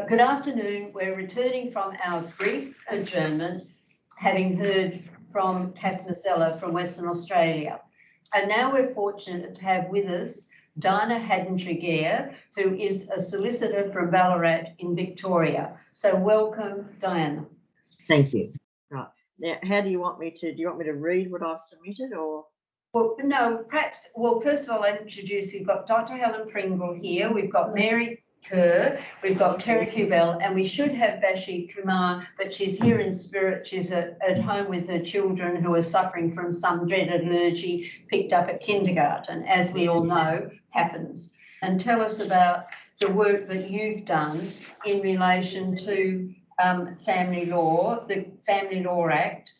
Good afternoon. We're returning from our brief adjournment, having heard from Kath Masella from Western Australia. And now we're fortunate to have with us Dianne Hadden VIC, who is a solicitor from Ballarat in Victoria. So welcome, Dianne. Thank you. Right. Now, how do you want me to read what I've submitted, or? Well, no, perhaps, well, first of all, I'll introduce, we've got Dr. Helen Pringle here, we've got Mary Kerr, we've got Kerry Heubel, and we should have Bashi Kumar, but she's here in spirit. She's at home with her children who are suffering from some dreaded allergy picked up at kindergarten, as we all know happens. And tell us about the work that you've done in relation to family law, the Family Law Act,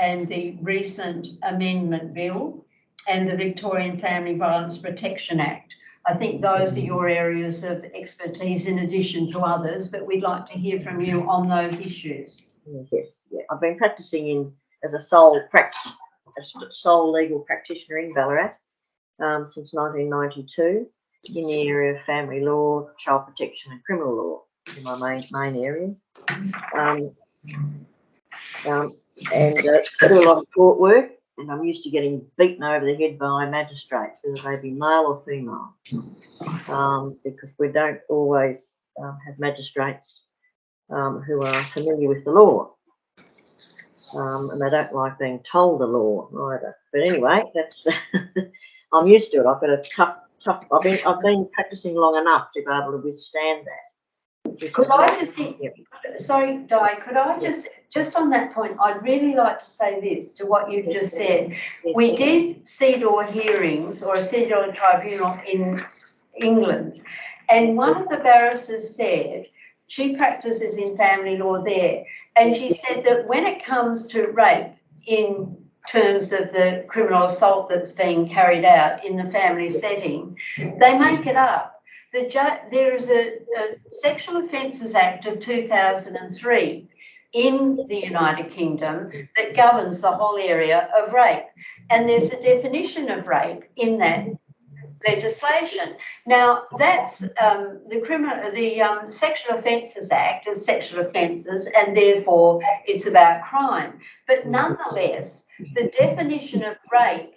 and the recent amendment bill, and the Victorian Family Violence Protection Act. I think those are your areas of expertise in addition to others, but we'd like to hear from you on those issues. Yes, yeah. I've been practicing as a sole legal practitioner in Ballarat since 1992 in the area of family law, child protection and criminal law in my main areas. And I do a lot of court work, and I'm used to getting beaten over the head by magistrates, whether they be male or female, because we don't always have magistrates who are familiar with the law, and they don't like being told the law either. But anyway, that's I'm used to it. I've got a tough. I've been practicing long enough to be able to withstand that. Could I just, sorry, Di, could I just on that point, I'd really like to say this to what you've just said. We did CEDAW hearings or a CEDAW tribunal in England, and one of the barristers said, she practices in family law there, and she said that when it comes to rape in terms of the criminal assault that's being carried out in the family setting, they make it up. There is a Sexual Offences Act of 2003 in the United Kingdom that governs the whole area of rape, and there's a definition of rape in that legislation. Now, that's the Sexual Offences Act of sexual offences, and therefore it's about crime. But nonetheless, the definition of rape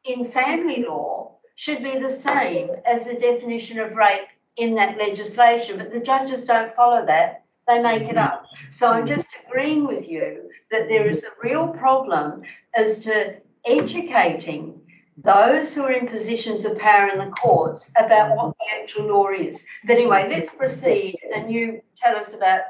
in family law should be the same as the definition of rape in that legislation, but the judges don't follow that. They make it up. So I'm just agreeing with you that there is a real problem as to educating those who are in positions of power in the courts about what the actual law is. But anyway, let's proceed, and you tell us about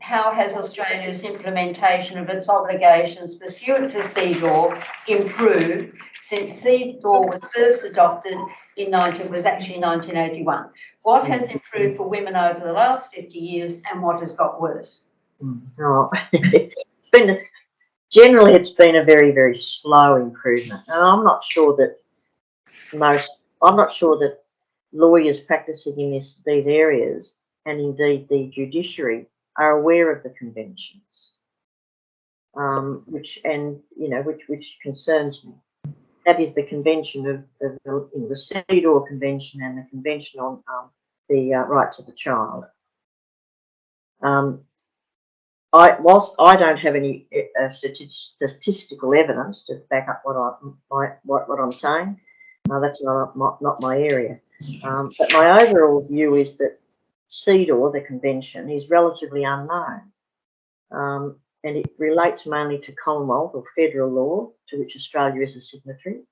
how has Australia's implementation of its obligations pursuant to CEDAW improved since CEDAW was first adopted in 1981. What has improved for women over the last 50 years, and what has got worse? Oh, generally it's been a very, very slow improvement, and I'm not sure that lawyers practicing in these areas, and indeed the judiciary, are aware of the conventions, which concerns me. That is the convention of the CEDAW Convention and the Convention on the Rights of the Child. Whilst I don't have any statistical evidence to back up what I'm saying, that's not my area. But my overall view is that CEDAW, the convention, is relatively unknown, and it relates mainly to Commonwealth or federal law, to which Australia is a signatory.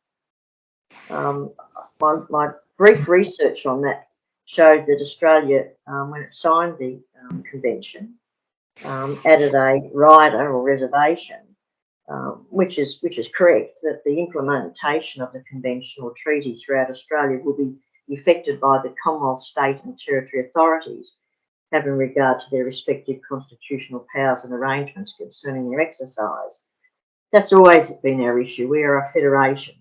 My brief research on that showed that Australia, when it signed the convention, added a rider or reservation, which is correct, that the implementation of the convention or treaty throughout Australia will be effected by the Commonwealth, state and territory authorities, having regard to their respective constitutional powers and arrangements concerning their exercise. That's always been our issue. We are a federation,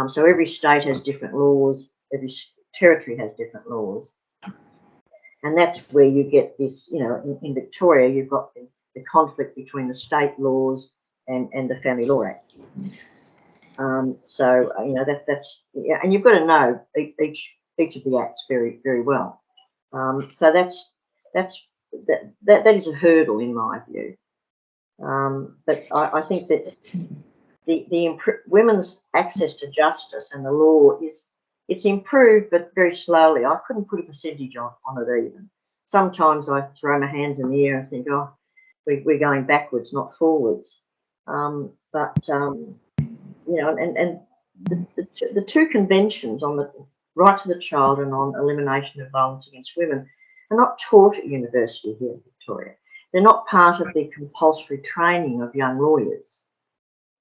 so every state has different laws, every territory has different laws. And that's where you get this, in Victoria, you've got the conflict between the state laws and the Family Law Act. That's and you've got to know each of the acts very, very well. So that's that is a hurdle in my view. But I think that women's access to justice and the law it's improved, but very slowly. I couldn't put a percentage on it even. Sometimes I throw my hands in the air and think, oh, we're going backwards, not forwards. You know, and the two conventions on the right to the child and on elimination of violence against women are not taught at university here in Victoria. They're not part of the compulsory training of young lawyers.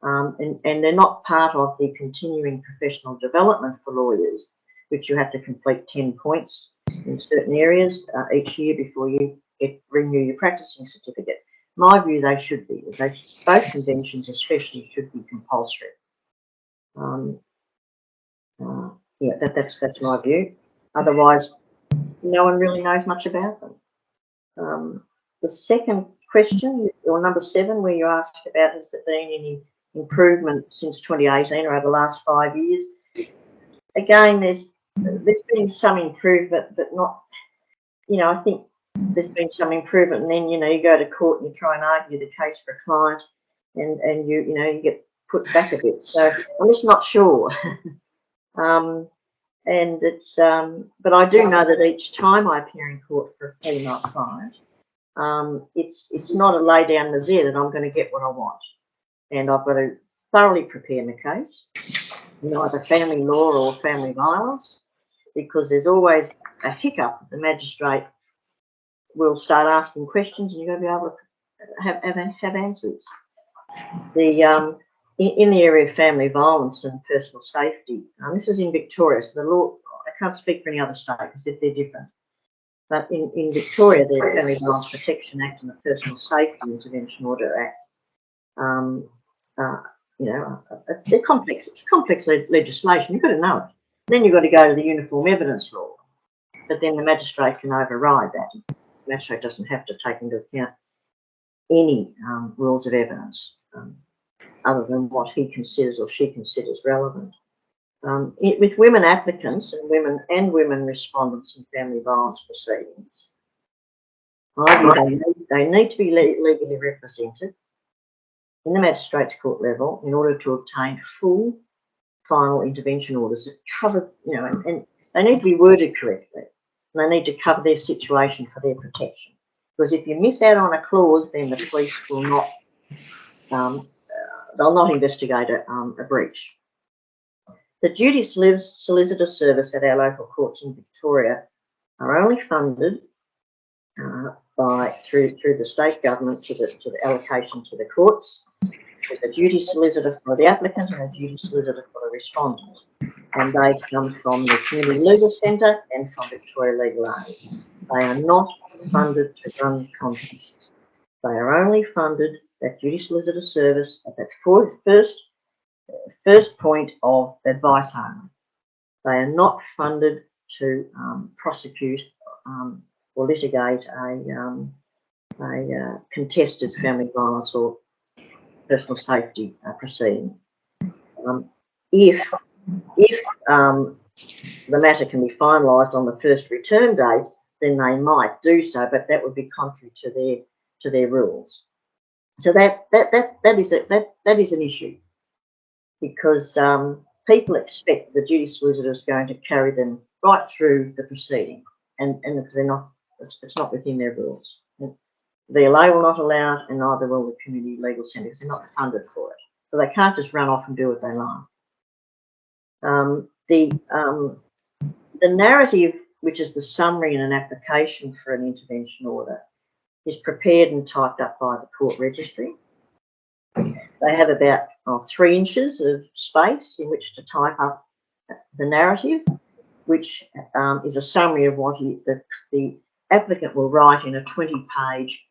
And they're not part of the continuing professional development for lawyers, which you have to complete 10 points in certain areas each year before you renew your practicing certificate. My view, they should be. Both conventions especially should be compulsory. Yeah, that's my view. Otherwise, no one really knows much about them. The second question, or number 7, where you asked about has there been any improvement since 2018 or over the last 5 years? Again, there's been some improvement, but not, you know, I think there's been some improvement, and then, you know, you go to court and you try and argue the case for a client, and you know, you get put back a bit. So I'm just not sure. And it's, but I do know that each time I appear in court for a female client, it's not a lay down the Z that I'm going to get what I want. And I've got to thoroughly prepare my case, either family law or family violence, because there's always a hiccup. The magistrate will start asking questions, and you've got to be able to have answers. In the area of family violence and personal safety, this is in Victoria, so the law, I can't speak for any other state because they're different. But in Victoria, the Family Violence Protection Act and the Personal Safety Intervention Order Act, you know, they're complex. It's complex legislation. You've got to know it. Then you've got to go to the Uniform Evidence Law, but then the magistrate can override that. The magistrate doesn't have to take into account any rules of evidence other than what he considers or she considers relevant. With women applicants and women respondents in family violence proceedings, they need to be legally represented in the magistrates court level in order to obtain full final intervention orders that cover, you know, and they need to be worded correctly. And they need to cover their situation for their protection. Because if you miss out on a clause, then the police will not, they'll not investigate a breach. The duty solicitor service at our local courts in Victoria are only funded through the state government to the allocation to the courts. There's a duty solicitor for the applicant and a duty solicitor for the respondent, and they come from the Community Legal Centre and from Victoria Legal Aid. They are not funded to run contests. They are only funded, that duty solicitor service, at that first point of advice only. They are not funded to prosecute or litigate a contested family violence or personal safety proceeding. If the matter can be finalised on the first return date, then they might do so, but that would be contrary to their rules. So that is an issue, because people expect the duty solicitor is going to carry them right through the proceeding, and they're not. It's not within their rules. The VLA will not allow it, and neither will the Community Legal Centre, because they're not funded for it. So they can't just run off and do what they like. The narrative, which is the summary in an application for an intervention order, is prepared and typed up by the court registry. They have about 3 inches of space in which to type up the narrative, which is a summary of what the applicant will write in a 20-page.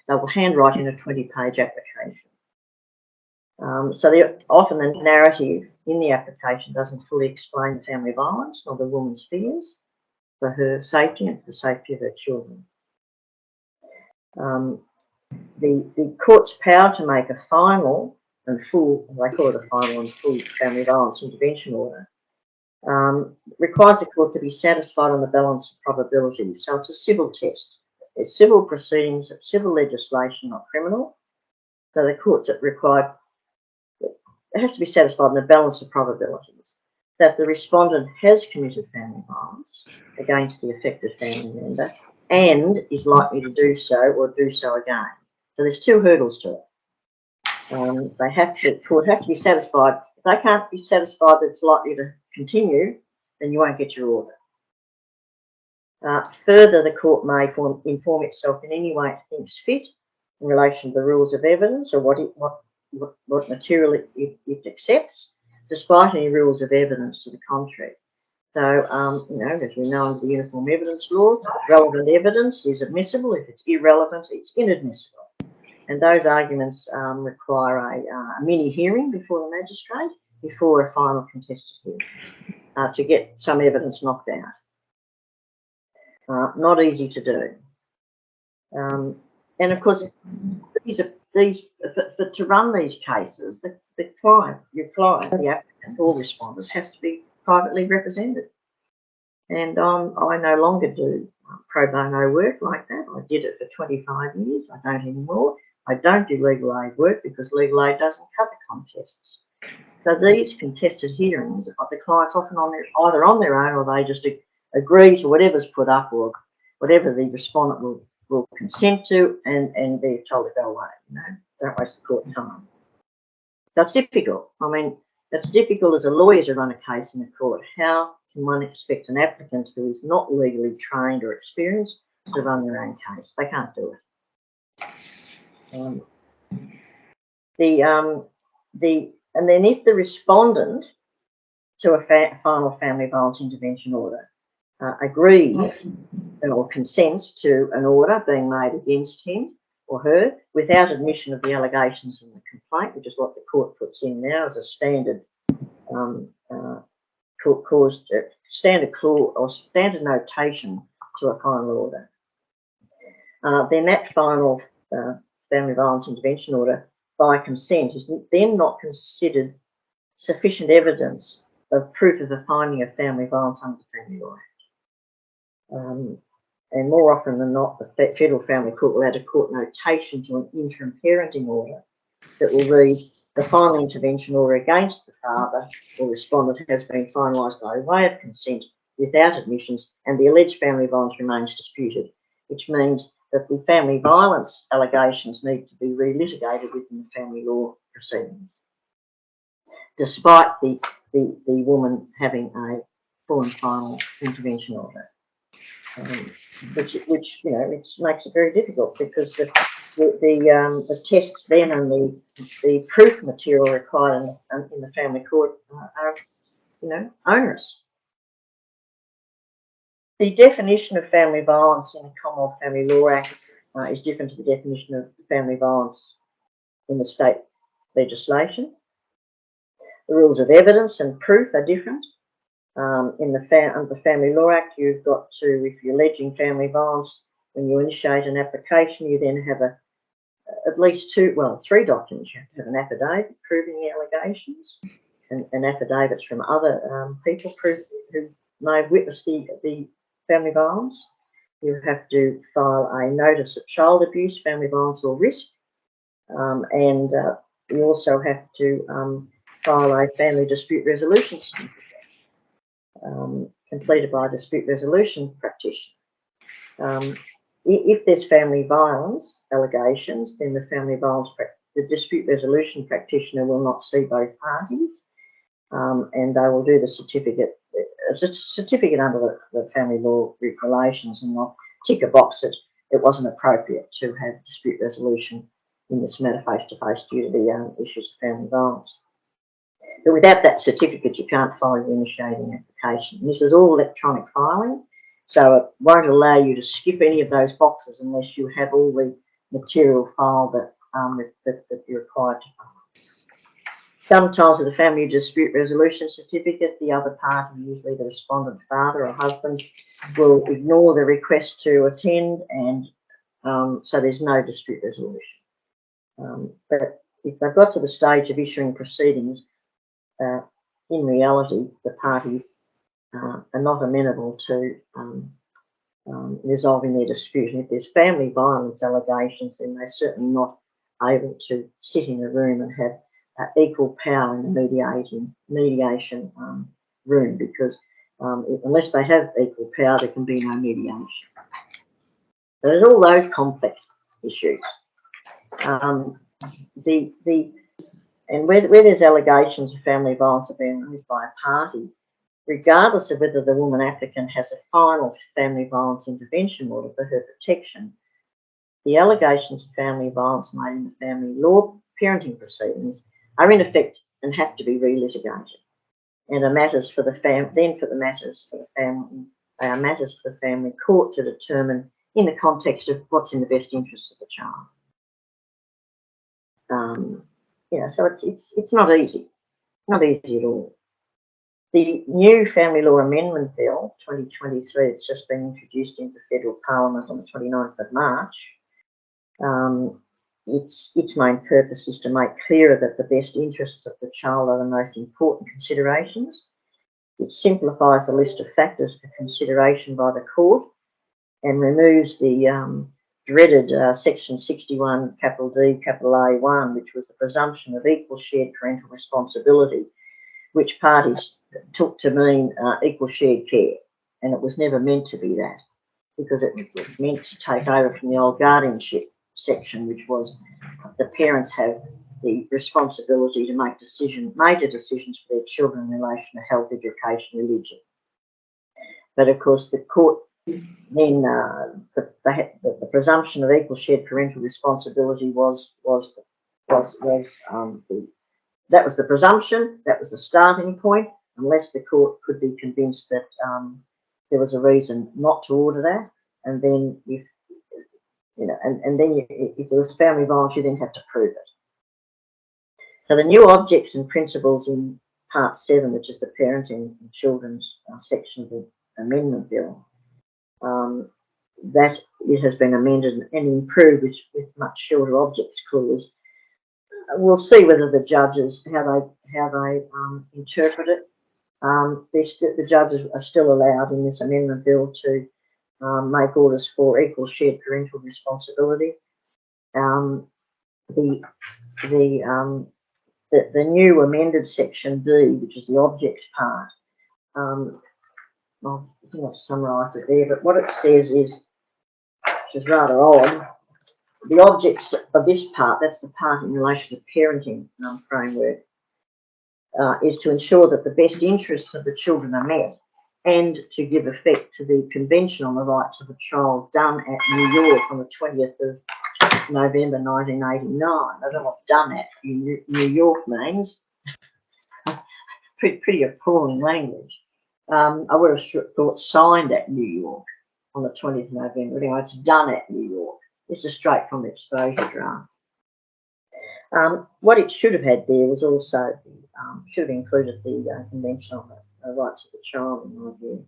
They will handwrite in a 20-page application. So often the narrative in the application doesn't fully explain the family violence or the woman's fears for her safety and for the safety of her children. The court's power to make a final and full, they call it a final and full family violence intervention order, requires the court to be satisfied on the balance of probabilities. So it's a civil test. It's civil proceedings, it's civil legislation, not criminal. So the courts are required, it has to be satisfied in the balance of probabilities that the respondent has committed family violence against the affected family member and is likely to do so or do so again. So there's two hurdles to it. The court has to be satisfied. If they can't be satisfied that it's likely to continue, then you won't get your order. Further, the court may inform itself in any way it thinks fit in relation to the rules of evidence or what material it accepts, despite any rules of evidence to the contrary. So, as we know under the Uniform Evidence Law, relevant evidence is admissible. If it's irrelevant, it's inadmissible. And those arguments require a mini hearing before the magistrate, before a final contested hearing, to get some evidence knocked out. Not easy to do. And of course, to run these cases, the client, your client, the applicant or respondent has to be privately represented. And I no longer do pro bono work like that. I did it for 25 years. I don't anymore. I don't do legal aid work because legal aid doesn't cover contests. So these contested hearings, the client's often either on their own or they just agree to whatever's put up or whatever the respondent will consent to, and they're told to go away. Don't waste the court time. That's difficult. I mean, that's difficult as a lawyer to run a case in a court. How can one expect an applicant who is not legally trained or experienced to run their own case? They can't do it. And then if the respondent to a final family violence intervention order agrees or consents to an order being made against him or her without admission of the allegations in the complaint, which is what the court puts in now as a standard standard clause or standard notation to a final order, then that final family violence intervention order by consent is then not considered sufficient evidence of proof of the finding of family violence under the Family Law Act. And more often than not, the Federal Family Court will add a court notation to an interim parenting order that will read, the final intervention order against the father or respondent has been finalised by way of consent without admissions and the alleged family violence remains disputed, which means that the family violence allegations need to be relitigated within the family law proceedings, despite the woman having a full and final intervention order. Which it makes it very difficult because the tests then and the proof material required in the family court are onerous. The definition of family violence in the Commonwealth Family Law Act is different to the definition of family violence in the state legislation. The rules of evidence and proof are different. Under the Family Law Act, you've got to, if you're alleging family violence, when you initiate an application, you then have at least three documents. You have to have an affidavit proving the allegations, and affidavits from other people who may have witnessed the family violence. You have to file a notice of child abuse, family violence or risk, and you also have to file a family dispute resolution certificate. Completed by a dispute resolution practitioner. If there's family violence allegations, then the dispute resolution practitioner will not see both parties, and they will do the certificate under the family law regulations, and they'll tick a box that it wasn't appropriate to have dispute resolution in this matter face-to-face due to the issues of family violence. But without that certificate, you can't file your initiating application. This is all electronic filing, so it won't allow you to skip any of those boxes unless you have all the material filed that you're required to file. Sometimes with a family dispute resolution certificate, the other party, usually the respondent father or husband, will ignore the request to attend, and so there's no dispute resolution. But if they've got to the stage of issuing proceedings, in reality, the parties are not amenable to resolving their dispute. And if there's family violence allegations, then they're certainly not able to sit in a room and have equal power in the mediation room, because unless they have equal power, there can be no mediation. So there's all those complex issues. And where there's allegations of family violence have been raised by a party, regardless of whether the woman applicant has a final family violence intervention order for her protection, the allegations of family violence made in the family law parenting proceedings are in effect and have to be relitigated, and are matters for the family. They are matters for the family court to determine in the context of what's in the best interests of the child. So it's not easy at all. The new Family Law Amendment Bill 2023, it's just been introduced into Federal Parliament on the 29th of March. Its main purpose is to make clearer that the best interests of the child are the most important considerations. It simplifies the list of factors for consideration by the court and removes the dreaded Section 61 D(a)(1), which was the presumption of equal shared parental responsibility, which parties took to mean equal shared care, and it was never meant to be that, because it was meant to take over from the old guardianship section, which was the parents have the responsibility to make major decisions for their children in relation to health, education, religion. But of course, the court then the presumption of equal shared parental responsibility was that was the presumption, that was the starting point, unless the court could be convinced that there was a reason not to order that, and then if there was family violence, you then have to prove it. So the new objects and principles in Part 7, which is the parenting and children's section of the amendment bill, that it has been amended and improved with much shorter objects clause. We'll see whether the judges how they interpret it. The judges are still allowed in this amendment bill to make orders for equal shared parental responsibility. The new amended Section D, which is the objects part, I think I've summarised it there, but what it says is, which is rather odd, the objects of this part, that's the part in relation to parenting framework, is to ensure that the best interests of the children are met and to give effect to the Convention on the Rights of the Child done at New York on the 20th of November 1989. I don't know what done at in New York means. Pretty appalling language. I would have thought signed at New York on the 20th of November. Anyway, it's done at New York. This is straight from the exposure draft. What it should have had there was also, should have included the Convention on the Rights of the Child, in my view,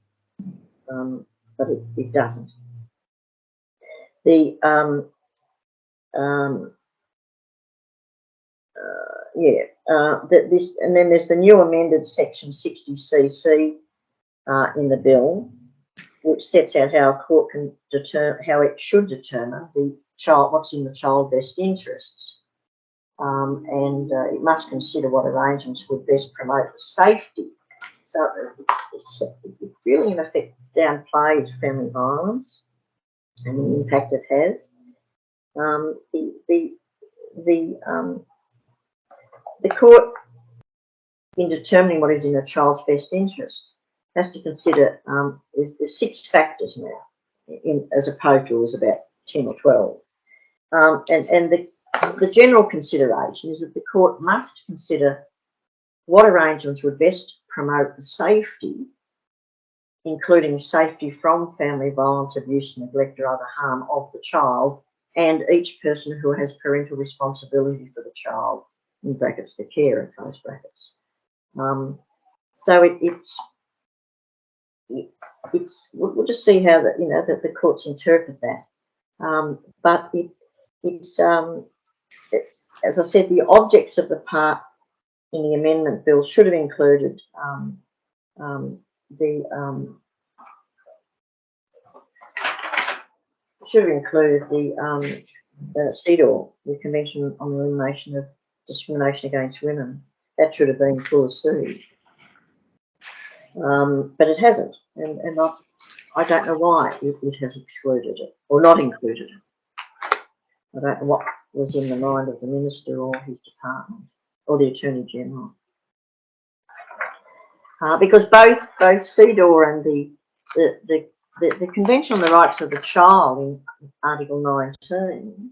but it doesn't. And then there's the new amended Section 60cc in the bill, which sets out how a court can determine, how it should determine the child, what's in the child's best interests. And it must consider what arrangements would best promote the safety. So it really, in effect, downplays family violence and the impact it has. The court, in determining what is in a child's best interest, has to consider there's 6 factors now, as opposed to was about 10 or 12. And the general consideration is that the court must consider what arrangements would best promote the safety, including safety from family violence, abuse, neglect, or other harm of the child, and each person who has parental responsibility for the child, in brackets the carer, in close brackets. So we'll just see how that the courts interpret that. But as I said, the objects of the part in the amendment bill should have included should have included the CEDAW, the Convention on the Elimination of Discrimination Against Women. That should have been clause C. But it hasn't, and I don't know why it has excluded it or not included it. I don't know what was in the mind of the Minister or his department or the Attorney General. Because both CEDAW and the Convention on the Rights of the Child in Article 19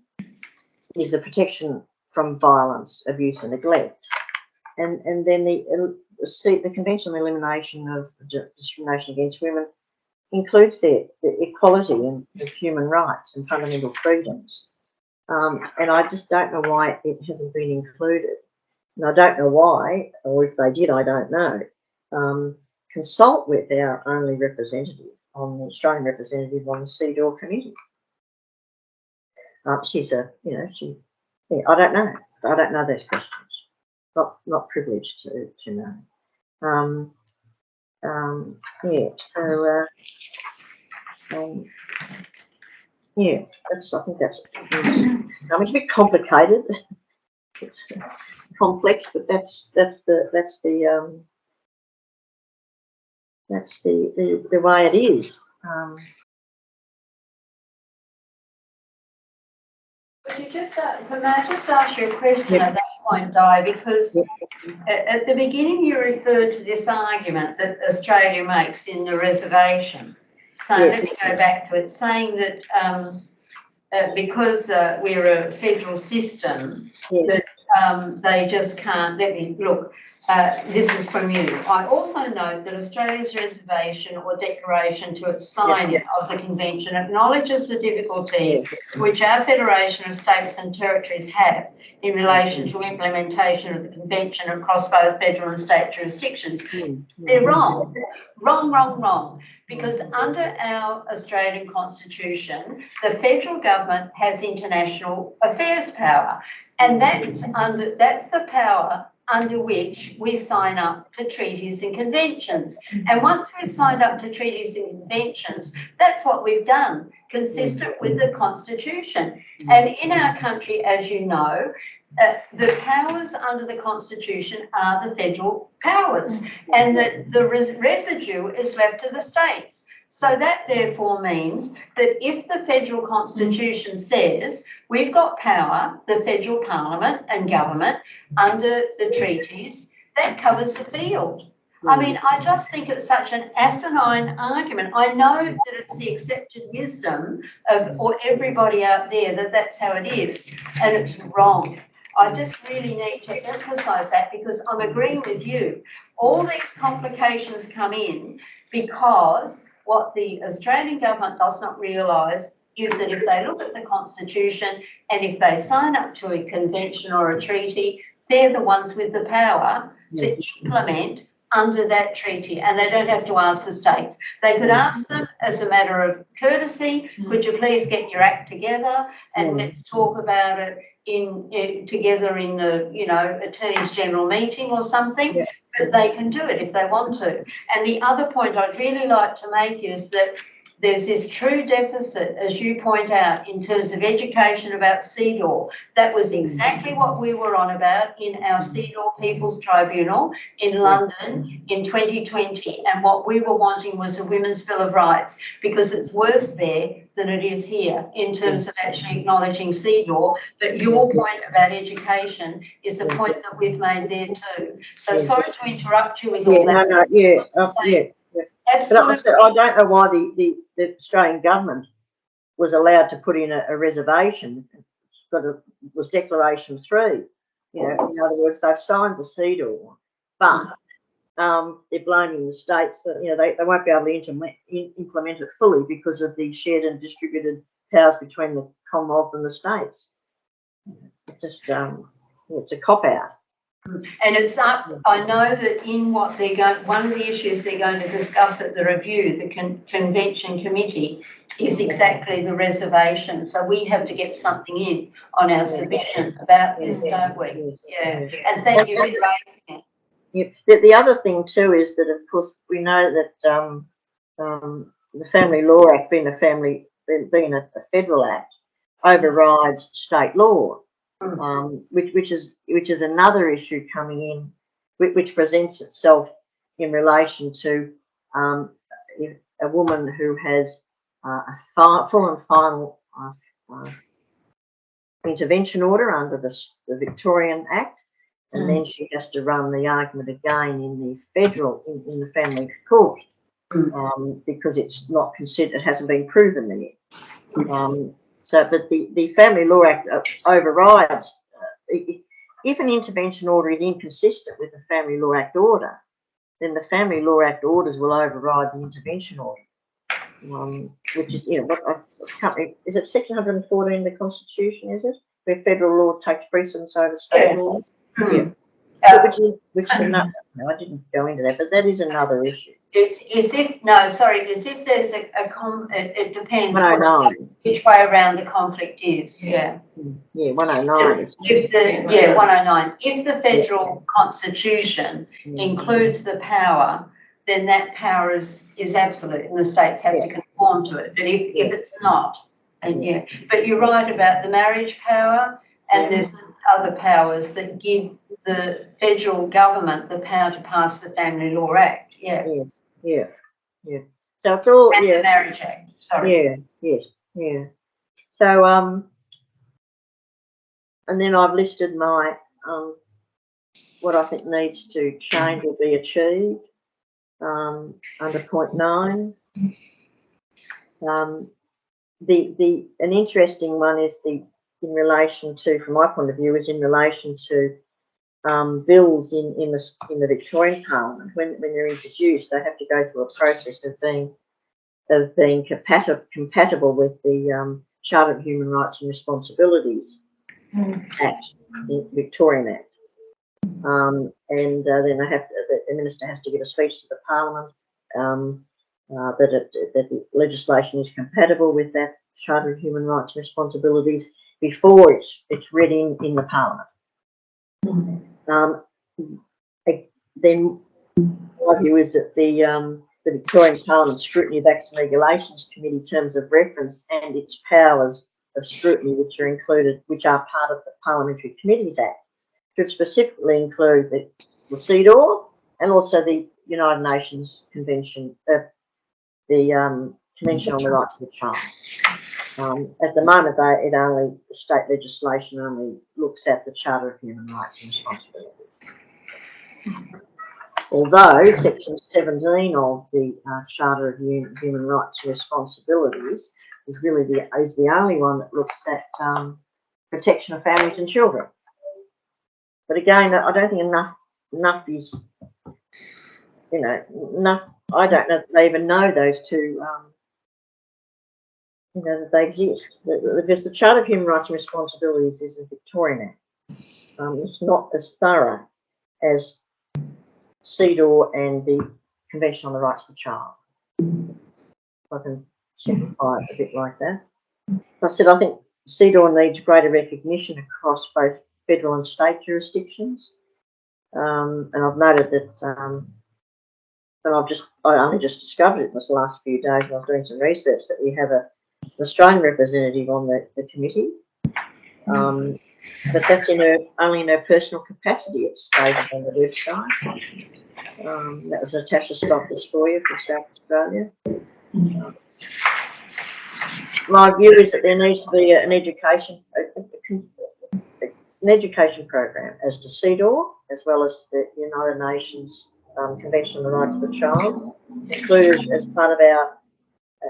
is the protection from violence, abuse and neglect. And then the Convention on the Elimination of Discrimination Against Women includes the equality and the human rights and fundamental freedoms. And I just don't know why it hasn't been included. And I don't know why, or if they did, I don't know. Consult with our only representative on the Australian representative on the CEDAW Committee. She's a, I don't know. I don't know those questions. Not privileged to know. I think that's it's a bit complicated. It's complex, but that's the way it is. Could you just, may I just ask you a question at that point, Di, because at the beginning you referred to this argument that Australia makes in the reservation. So let me go back to it, saying that because we're a federal system, that they just can't, let me look, this is from you. I also note that Australia's reservation or declaration to its signing of the convention acknowledges the difficulty which our Federation of States and Territories have in relation to implementation of the convention across both federal and state jurisdictions. They're wrong. Wrong. Because under our Australian Constitution, the federal government has international affairs power, and that's the power under which we sign up to treaties and conventions. And once we've signed up to treaties and conventions, that's what we've done, consistent with the Constitution. And in our country, as you know, the powers under the Constitution are the federal powers, and that the residue is left to the states. So that therefore means that if the federal Constitution says we've got power, the federal parliament and government, under the treaties, that covers the field. I mean, I just think it's such an asinine argument. I know that it's the accepted wisdom of everybody out there that that's how it is, and it's wrong. I just really need to emphasise that, because I'm agreeing with you. All these complications come in because what the Australian government does not realise is that if they look at the Constitution and if they sign up to a convention or a treaty, they're the ones with the power to implement under that treaty, and they don't have to ask the states. They could ask them as a matter of courtesy, could you please get your act together and let's talk about it together in the Attorneys General meeting or something, but they can do it if they want to. And the other point I'd really like to make is that there's this true deficit, as you point out, in terms of education about CEDAW. That was exactly what we were on about in our CEDAW People's Tribunal in London in 2020. And what we were wanting was a Women's Bill of Rights, because it's worse there than it is here in terms of actually acknowledging CEDAW. But your point about education is a point that we've made there too. So sorry to interrupt you with all that. Absolutely. But I don't know why the Australian government was allowed to put in a reservation. It was Declaration 3. In other words, they've signed the CEDAW, but they're blaming the states that they won't be able to implement it fully because of the shared and distributed powers between the Commonwealth and the states. It just it's a cop out. And it's up, I know that in what they're going, one of the issues they're going to discuss at the review, the Convention Committee, is exactly the reservation. So we have to get something in on our submission about this, don't we? Yeah. And thank you for raising it. Yeah. The other thing too is that, of course, we know that the Family Law Act, being a family being a federal act, overrides state law, which is another issue coming in, which presents itself in relation to a woman who has a full and final intervention order under the Victorian Act, and then she has to run the argument again in the federal, in the family court, because it's not considered, it hasn't been proven yet. But the Family Law Act overrides, if an intervention order is inconsistent with the Family Law Act order, then the Family Law Act orders will override the intervention order. Which is, is it Section 114 of the Constitution, is it? Where federal law takes precedence over state laws? Yeah. Which is another, no, I didn't go into that, but that is another issue. It's if there's it depends 109. which way around the conflict is. Yeah. Yeah, 109 is. 109. If the federal constitution includes the power, then that power is absolute, and the states have to conform to it. But if it's not, then But you're right about the marriage power, and there's other powers that give the federal government the power to pass the Family Law Act. Yeah. Yes. Yeah. So it's all and the Marriage Act. Sorry. Yeah. Yes. Yeah. So and then I've listed my what I think needs to change or be achieved under point 9. An interesting one is in relation to, from my point of view, is in relation to bills in the Victorian Parliament. When they're introduced, they have to go through a process of being compatible with the Charter of Human Rights and Responsibilities Act, the Victorian Act, and then the minister has to give a speech to the Parliament that the legislation is compatible with that Charter of Human Rights and Responsibilities before it's read in the Parliament. Then my view is that the Victorian Parliament Scrutiny of Acts and Regulations Committee terms of reference and its powers of scrutiny, which are part of the Parliamentary Committees Act, should specifically include the CEDAW and also the United Nations Convention, the Convention on the Rights of the Child. At the moment, the state legislation only looks at the Charter of Human Rights and Responsibilities. Although Section 17 of the Charter of Human Rights and Responsibilities is really the only one that looks at protection of families and children. But again, I don't think enough is, enough. I don't know if they even know those two. That they exist, because the Charter of Human Rights and Responsibilities is a Victorian Act. It's not as thorough as CEDAW and the Convention on the Rights of the Child. I can simplify it a bit like that. I think CEDAW needs greater recognition across both federal and state jurisdictions, and I've noted that. And I only just discovered it in this last few days when I was doing some research that we have an Australian representative on the committee, but that's only in her personal capacity. It's stated on the website. That was Natasha Stock-Destroyer from South Australia. My view is that there needs to be an education program as to CEDAW, as well as the United Nations Convention on the Rights of the Child, included as part of our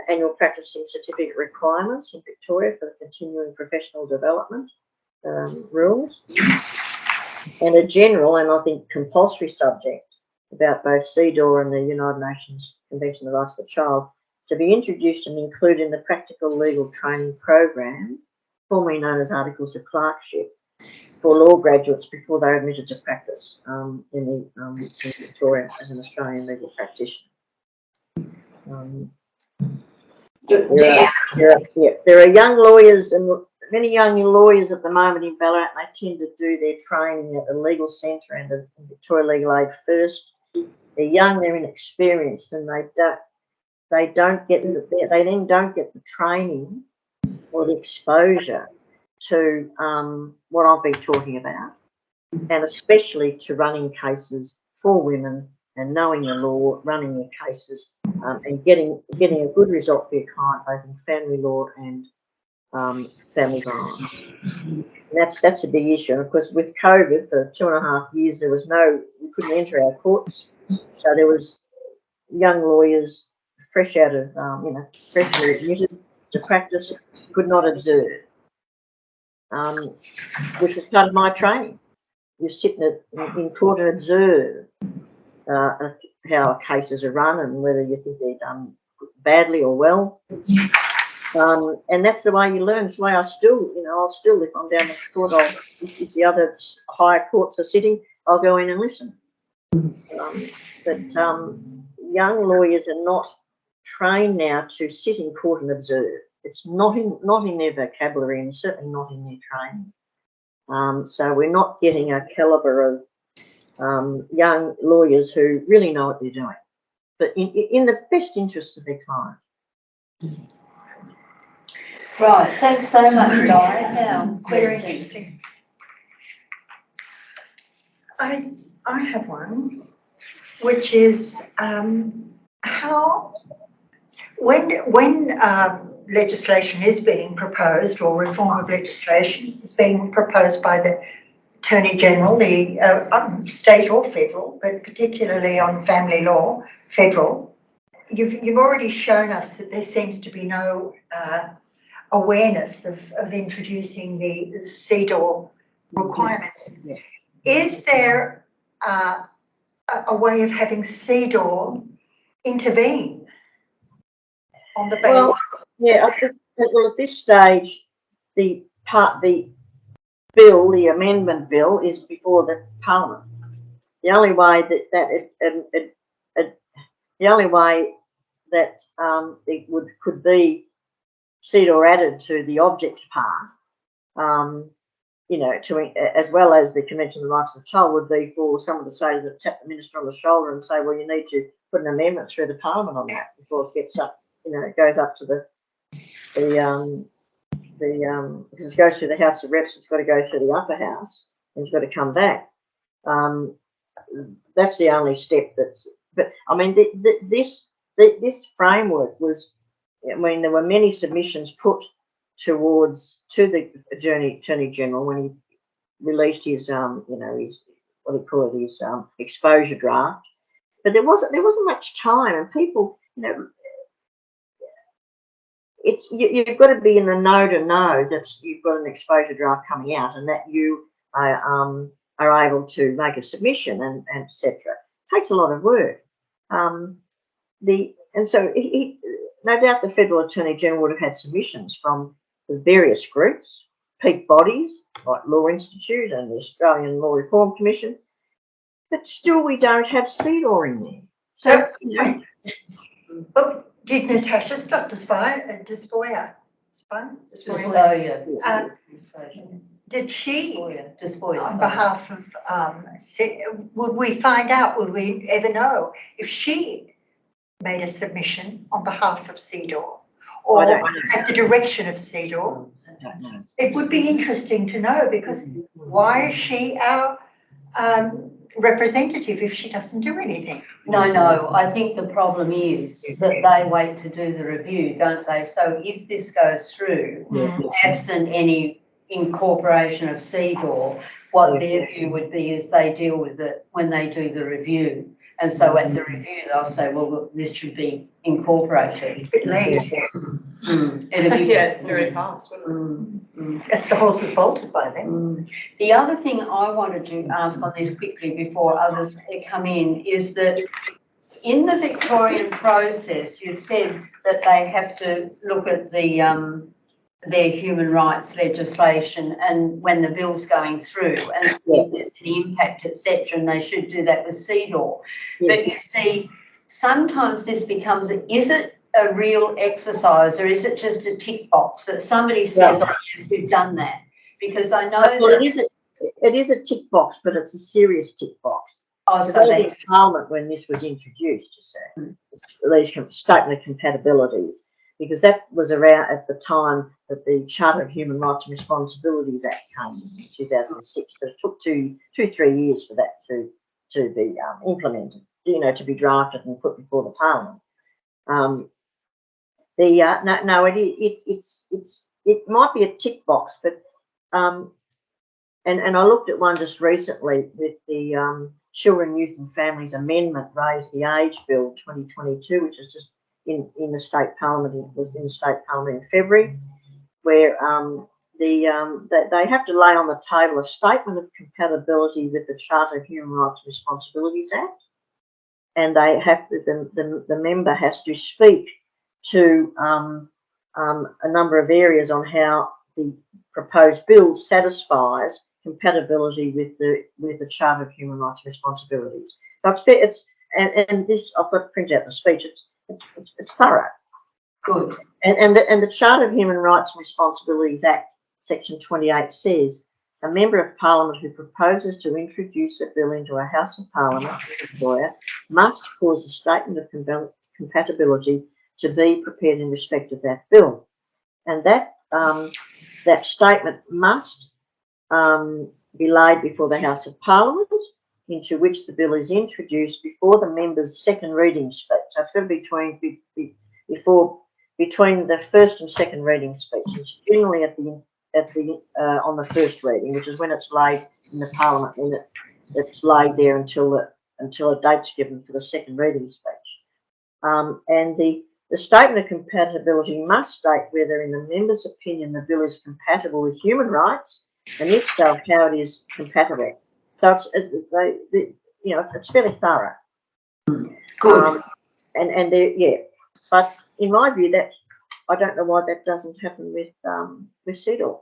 annual practicing certificate requirements in Victoria for the continuing professional development rules, and a general and I think compulsory subject about both CEDAW and the United Nations Convention on the Rights of the Child to be introduced and included in the practical legal training program, formerly known as Articles of Clerkship, for law graduates before they're admitted to practice in Victoria as an Australian legal practitioner. There are young lawyers and many young lawyers at the moment in Ballarat, and they tend to do their training at the legal centre and the Victoria Legal Aid first. They're young, they're inexperienced, and they they then don't get the training or the exposure to what I've been talking about, and especially to running cases for women and knowing the law, running their cases, and getting a good result for your client, both in family law and family violence. And that's a big issue. And of course, with COVID for 2.5 years, we couldn't enter our courts, so there was young lawyers fresh out of freshly admitted to practice could not observe, which was part of my training. You sit in court and observe how cases are run and whether you think they're done badly or well. And that's the way you learn. It's the way I'll still, if I'm down the court, if the other higher courts are sitting, I'll go in and listen. But young lawyers are not trained now to sit in court and observe. It's not in their vocabulary and certainly not in their training. So we're not getting a calibre of young lawyers who really know what they're doing, but in the best interests of their client. Right, thanks so much, Dianne. Now, Very interesting. I have one, which is how when legislation is being proposed, or reform of legislation is being proposed by the Attorney General, the state or federal, but particularly on family law, federal, you've already shown us that there seems to be no awareness of introducing the CEDAW requirements. Yeah. Is there a way of having CEDAW intervene on the basis? Well, yeah, I think at this stage, the amendment bill is before the Parliament. The only way that it could be CEDAW added to the objects part, as well as the Convention on the Rights of the Child, would be for someone to say that, tap the minister on the shoulder and say, well, you need to put an amendment through the Parliament on that before it gets up, it goes up to because it goes through the House of Reps, it's got to go through the upper house, and it's got to come back. That's the only step but I mean, this framework was, there were many submissions put to the Attorney General when he released his, his exposure draft. But there wasn't much time, and people, you've got to be in the know to know that you've got an exposure draft coming out, and that you are able to make a submission and etc. It takes a lot of work. So no doubt the Federal Attorney General would have had submissions from the various groups, peak bodies like Law Institute and the Australian Law Reform Commission, but still we don't have CEDAW in there. So, But did Natasha Scutt did she, on behalf of, would we find out, would we ever know if she made a submission on behalf of CEDAW or at the direction of CEDAW? I don't know. It would be interesting to know, because why is she our representative if she doesn't do anything? No, I think the problem is that they wait to do the review, don't they? So if this goes through, absent any incorporation of CEDAW, what their view would be is they deal with it when they do the review. And so at the review, they'll say, well, look, this should be incorporated. A bit late. It'll be very fast, wouldn't it? That's the horse is bolted by then. The other thing I wanted to ask on this quickly before others come in is that in the Victorian process, you've said that they have to look at their human rights legislation and when the bill's going through and see if there's any impact, etc., and they should do that with CEDAW. Yes. But you see, sometimes this becomes, is it a real exercise or is it just a tick box that somebody says, oh, yes, we've done that? Because I know it is a tick box, but it's a serious tick box. Oh, Because so I was they, in Parliament when this was introduced, you see, these statement of compatibilities, because that was around at the time that the Charter of Human Rights and Responsibilities Act came in 2006, but it took 3 years for that to be implemented, you know, to be drafted and put before the Parliament. No, it might be a tick box, but and I looked at one just recently with the Children, Youth and Families Amendment, Raise the Age Bill 2022, which is just in the state parliament. It was in the state parliament in February, where they have to lay on the table a statement of compatibility with the Charter of Human Rights and Responsibilities Act, and they have to, the member has to speak to a number of areas on how the proposed bill satisfies compatibility with the Charter of Human Rights and Responsibilities. So and this, I've got to print out the speech. It's thorough. good. And the Charter of Human Rights and Responsibilities Act, Section 28 says, a member of Parliament who proposes to introduce a bill into a House of Parliament must cause a statement of compatibility to be prepared in respect of that bill, and that statement must be laid before the House of Parliament, into which the bill is introduced before the member's second reading speech. So it's going to be between the first and second reading speech. It's generally on the first reading, which is when it's laid in the Parliament, and it's laid there until a date's given for the second reading speech. And the statement of compatibility must state whether, in the member's opinion, the bill is compatible with human rights, and if so, how it is compatible. So it's fairly thorough. Good. But in my view, that I don't know why that doesn't happen with CEDAW.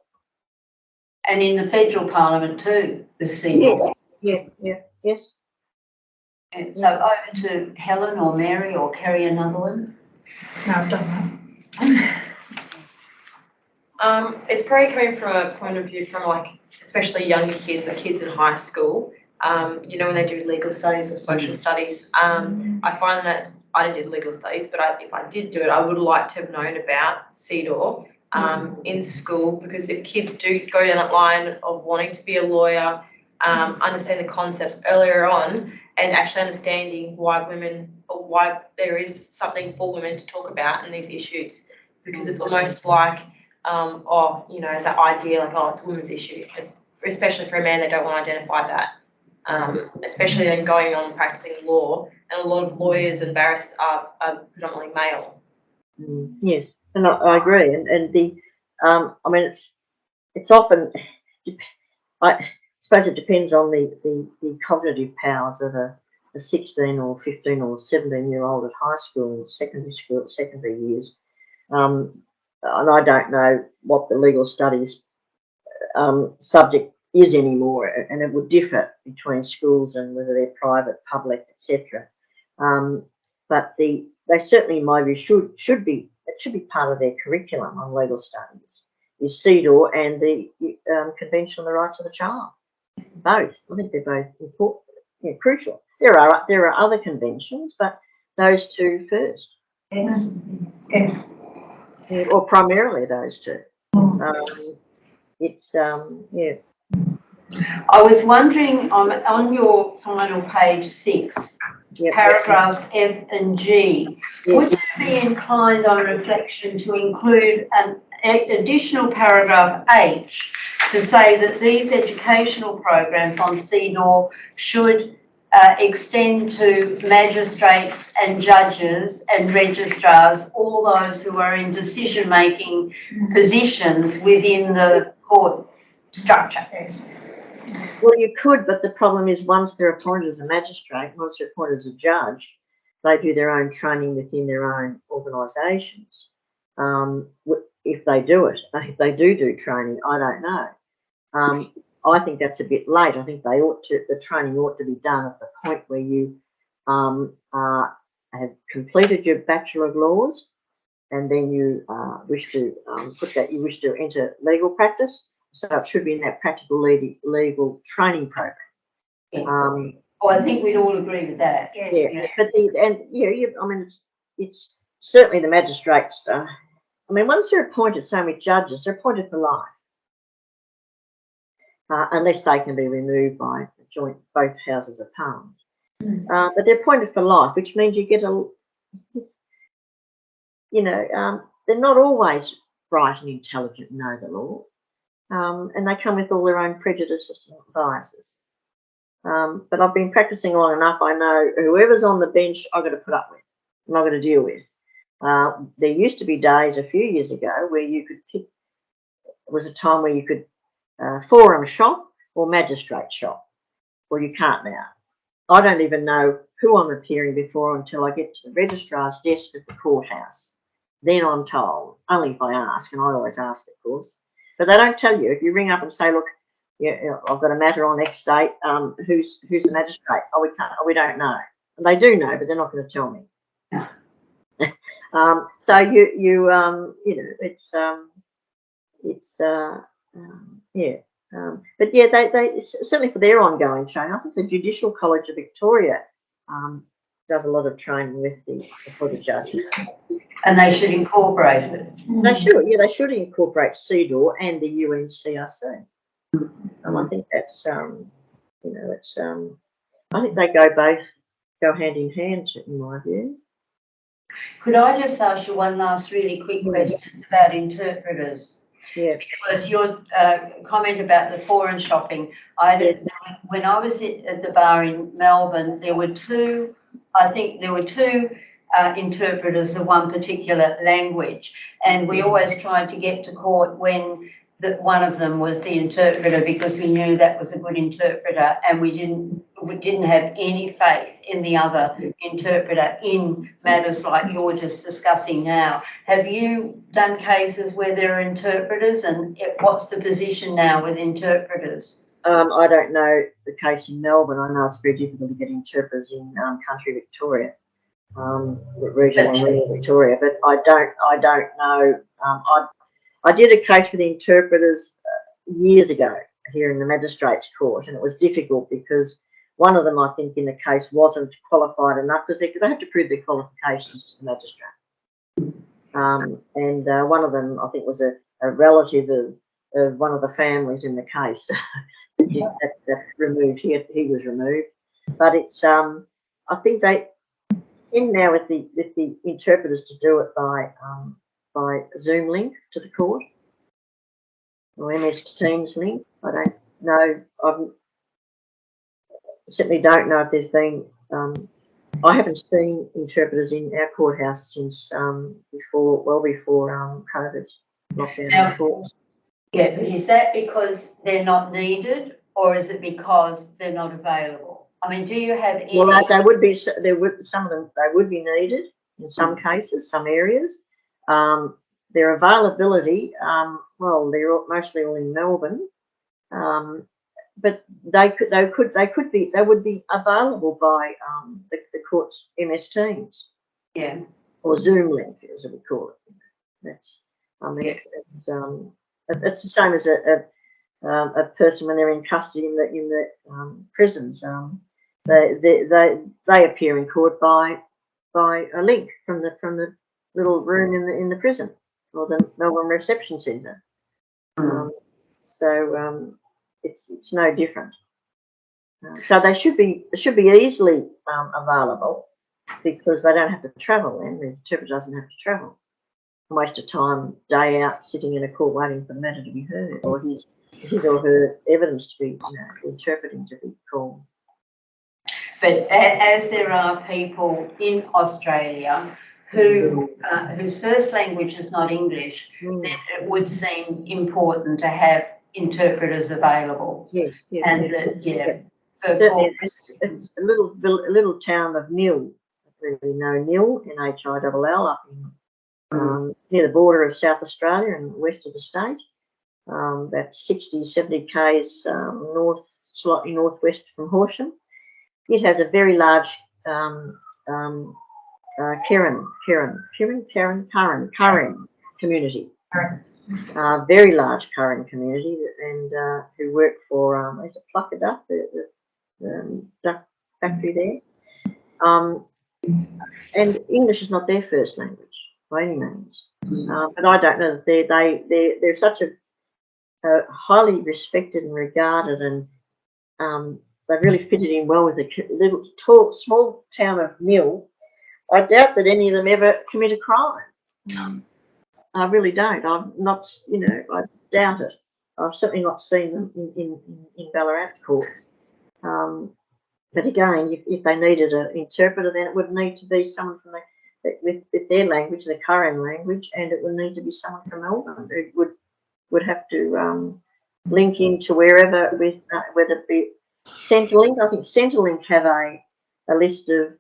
And in the federal parliament too, the CEDAW. Yes. And so over to Helen or Mary or Kerry, another one. No, I don't know. It's probably coming from a point of view from like, especially younger kids or kids in high school, you know, when they do legal studies or social studies. I find that I didn't do legal studies, but if I did do it, I would like to have known about CEDAW in school, because if kids do go down that line of wanting to be a lawyer, understand the concepts earlier on, and actually understanding why there is something for women to talk about in these issues, because it's almost like, the idea like, it's a women's issue. Especially for a man, they don't want to identify that, especially in going on practicing law, and a lot of lawyers and barristers are predominantly male. Yes, and I agree, and it's often, I suppose it depends on the cognitive powers of a 16 or 15 or 17-year-old at high school, secondary years. And I don't know what the legal studies subject is anymore, and it would differ between schools and whether they're private, public, etc. But they certainly, in my view, should be part of their curriculum on legal studies, is CEDAW and the Convention on the Rights of the Child. Both, I think they're both important, crucial. There are other conventions, but those two first. Yes. Or primarily those two. I was wondering on your final page 6, paragraphs F and G, would you be inclined on reflection to include an additional paragraph H to say that these educational programs on CEDAW should extend to magistrates and judges and registrars, all those who are in decision-making positions within the court structure? Yes. Well, you could, but the problem is once they're appointed as a magistrate, once they're appointed as a judge, they do their own training within their own organisations. If they do it, if they do training, I don't know. I think that's a bit late. I think the training ought to be done at the point where you have completed your Bachelor of Laws, and then you wish to enter legal practice. So it should be in that practical legal training program. I think we'd all agree with that. Yes. Yeah, but I mean, it's certainly the magistrates. I mean, once they're appointed, so many judges, they're appointed for life, unless they can be removed by both houses of parliament. But they're appointed for life, which means you get they're not always bright and intelligent and know the law, and they come with all their own prejudices and biases. But I've been practicing long enough. I know whoever's on the bench, I've got to put up with. I'm not going to deal with. There used to be days a few years ago where you could pick. It was a time where you could forum shop or magistrate shop. Well, you can't now. I don't even know who I'm appearing before until I get to the registrar's desk at the courthouse. Then I'm told, only if I ask, and I always ask, of course. But they don't tell you. If you ring up and say, look, I've got a matter on X date, who's the magistrate? Oh, we don't know. And they do know, but they're not going to tell me. So but yeah, they certainly for their ongoing training. I think the Judicial College of Victoria does a lot of training for the judges, And they should incorporate it. They should incorporate CEDAW and the UNCRC. I think that's I think they go hand in hand in my view. Could I just ask you one last really quick question about interpreters? Yeah. Because your comment about the foreign shopping, when I was at the bar in Melbourne, there were two interpreters of one particular language, and we always tried to get to court when one of them was the interpreter, because we knew that was a good interpreter, and we didn't have any faith in the other interpreter in matters like you're just discussing now. Have you done cases where there are interpreters, and what's the position now with interpreters? I don't know the case in Melbourne. I know it's very difficult to get interpreters in country Victoria, regional Victoria, but I don't know. I did a case for the interpreters years ago here in the magistrates court, and it was difficult because one of them, I think, in the case wasn't qualified enough because they had to prove their qualifications to the magistrate. And one of them, I think, was a relative of one of the families in the case that removed. He was removed, but it's I think they in now with the interpreters to do it by Zoom link to the court or MS Teams link. I don't know. I certainly don't know if there's been. I haven't seen interpreters in our courthouse since before COVID lockdown in courts. Yeah, but is that because they're not needed, or is it because they're not available? I mean, do you have any? Well, they would be. Some of them they would be needed in some cases, some areas. Their availability, they're mostly all in Melbourne, but they would be available by the court's MS Teams, or Zoom link as we call it. It's the same as a person when they're in custody in the prisons. They appear in court by a link from the little room in the prison or the Melbourne Reception Centre. It's no different. So they should be easily available because they don't have to travel. Then the interpreter doesn't have to travel, waste of time, day out, sitting in a court waiting for the matter to be heard or his or her evidence to be interpreting to be called. But as there are people in Australia whose first language is not English, then it would seem important to have interpreters available. Yes. And certainly, it's a little town of Nil, really know Nil, Nill, up in near the border of South Australia and west of the state. About 60-70 k's slightly northwest from Horsham. It has a very large Curran community. Very large Curran community, and who work for is it Pluckaduck, the duck factory there. And English is not their first language by any means. But I don't know that they're such a highly respected and regarded, and they really fitted in well with the little small town of Mill. I doubt that any of them ever commit a crime. I really don't. I'm not, I doubt it. I've certainly not seen them in Ballarat courts. But again, if they needed an interpreter, then it would need to be someone from with their language, the Curran language, and it would need to be someone from Melbourne who would have to link into wherever with whether it be Centrelink. I think Centrelink have a list of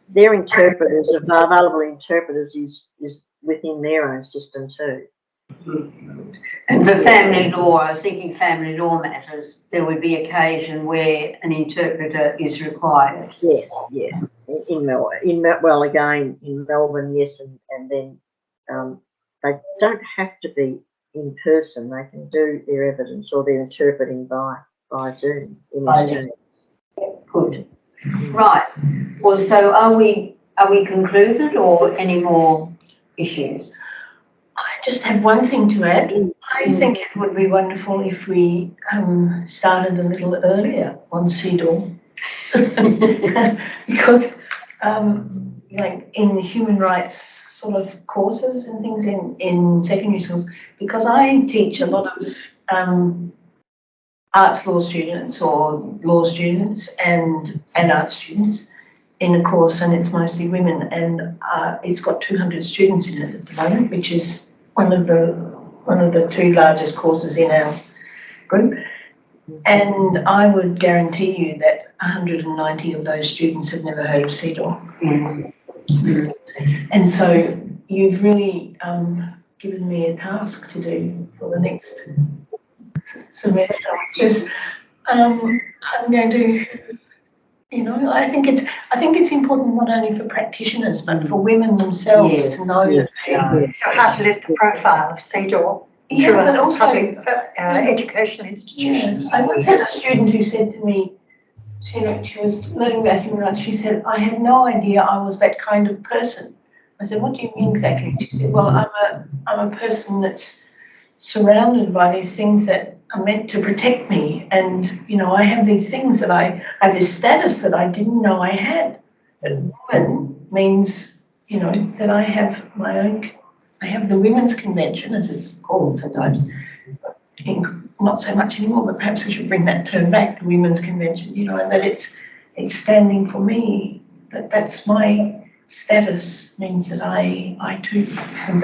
their interpreters, of available interpreters is within their own system too. And for family law, I was thinking family law matters, there would be occasion where an interpreter is required. Yes, yeah. Well, again, in Melbourne, yes, and then they don't have to be in person. They can do their evidence or their interpreting by Zoom. Good. Right. Well, so are we concluded, or any more issues? I just have one thing to add. I think it would be wonderful if we started a little earlier on CEDAW. Because like in human rights sort of courses and things in secondary schools, because I teach a lot of arts law students or law students and art students in a course, and it's mostly women, and it's got 200 students in it at the moment, which is one of the two largest courses in our group. And I would guarantee you that 190 of those students have never heard of CEDAW. And so you've really given me a task to do for the next semester, which is I'm going to, I think it's important not only for practitioners but for women themselves to know that. So how to lift the profile of CEDAW through but a also public educational institutions. I once had a student who said to me, she was learning about human rights. She said, "I had no idea I was that kind of person." I said, "What do you mean exactly?" She said, "Well, I'm a person that's surrounded by these things that are meant to protect me, and I have these things that I have this status that I didn't know I had. And woman means that I have my own. I have the Women's Convention, as it's called sometimes, not so much anymore, but perhaps we should bring that term back, the Women's Convention, and that it's standing for me, that's my status, means that I too have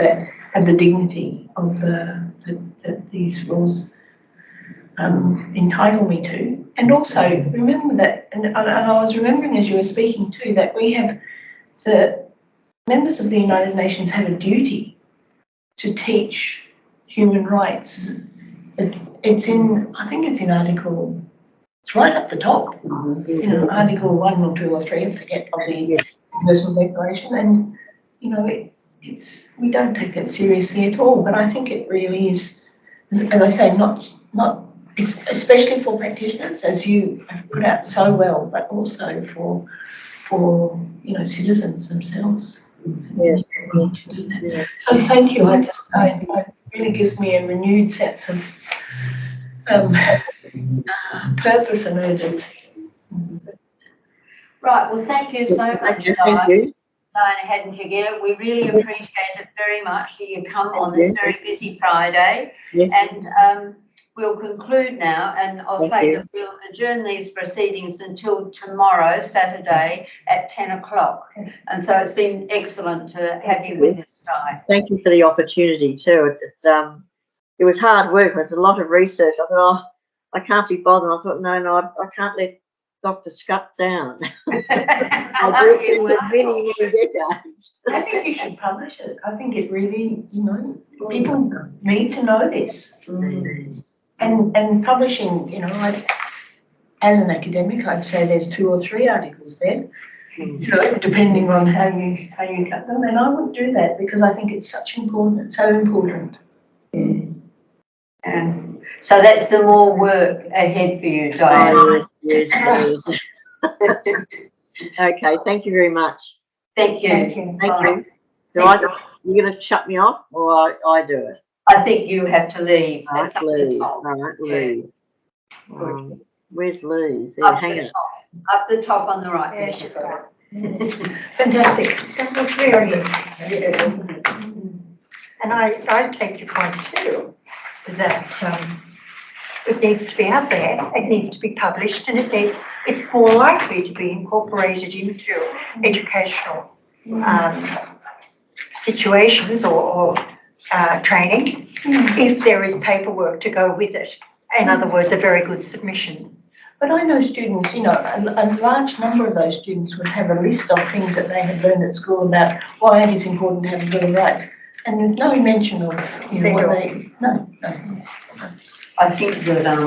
the dignity of that these laws entitle me to. And also remember that, and I was remembering as you were speaking too, that we have the members of the United Nations have a duty to teach human rights. It's in, I think it's in Article, it's right up the top, Article 1 or 2 or 3, I forget, of the Universal Declaration, and it's we don't take that seriously at all. But I think it really is, as I say, not it's especially for practitioners, as you have put out so well, but also for citizens themselves. Need to do that. Yeah. So thank you. It really gives me a renewed sense of purpose and urgency. Right, well, thank you so much, Thank you. Dianne Hadden VIC. We really appreciate it very much that you come on this very busy Friday. Yes. And we'll conclude now, and I'll Thank say you. that we'll adjourn these proceedings until tomorrow, Saturday, at 10 o'clock. And so it's been excellent to have you with us, Di. Thank you for the opportunity too. It was hard work. It was a lot of research. I thought, I can't be bothered. I thought, no, I can't let Dr. Scutt down. I've worked with him for many decades. I think you should publish it. I think it really, people need to know this. And publishing, as an academic, I'd say there's 2 or 3 articles there, depending on how you cut them. And I would do that because I think it's so important. So that's some more work ahead for you, Diane. Oh, yes, yes. Okay, thank you very much. Thank you. Thank you. Thank you. Thank You're going to shut me off, or I do it? I think you have to leave. All right, That's up the leave. top. All right, Yeah. leave. Where's Lee? There, Up hang the on. top. Up the top on the right. Yeah, there, she's she's got Fantastic. That was very interesting. And I take your point too, that it needs to be out there, it needs to be published, and it's more likely to be incorporated into educational situations or training if there is paperwork to go with it. In other words, a very good submission. But I know students, you know, a large number of those students would have a list of things that they had learned at school about why it is important to have a bill of rights. And there's no mention of, you know, what they, no. I think that,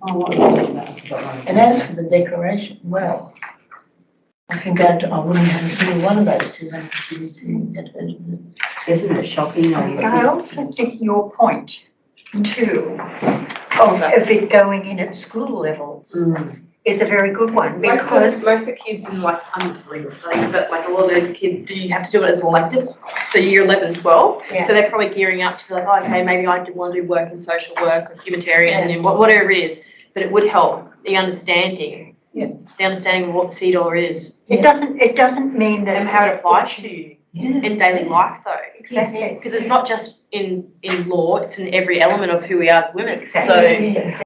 what was that? I forgot what it And was. as for the declaration, well, I can go to, I wouldn't have a single one of those 200 students who had heard of it. Isn't it shocking? And I also think your point too, of it going in at school levels is a very good one, because most of the kids in like, I'm into legal studies, but like a lot of those kids, do you have to do it as an elective? So year 11, 12, Yeah. so they're probably gearing up to be like, oh, okay, maybe I want to do work in social work or humanitarian and whatever it is, but it would help the understanding. Yeah. The understanding of what CEDAW is it doesn't mean that. and how it applies to you in daily life though. Exactly. Because it's not just in law, it's in every element of who we are as women. Exactly. So Yeah.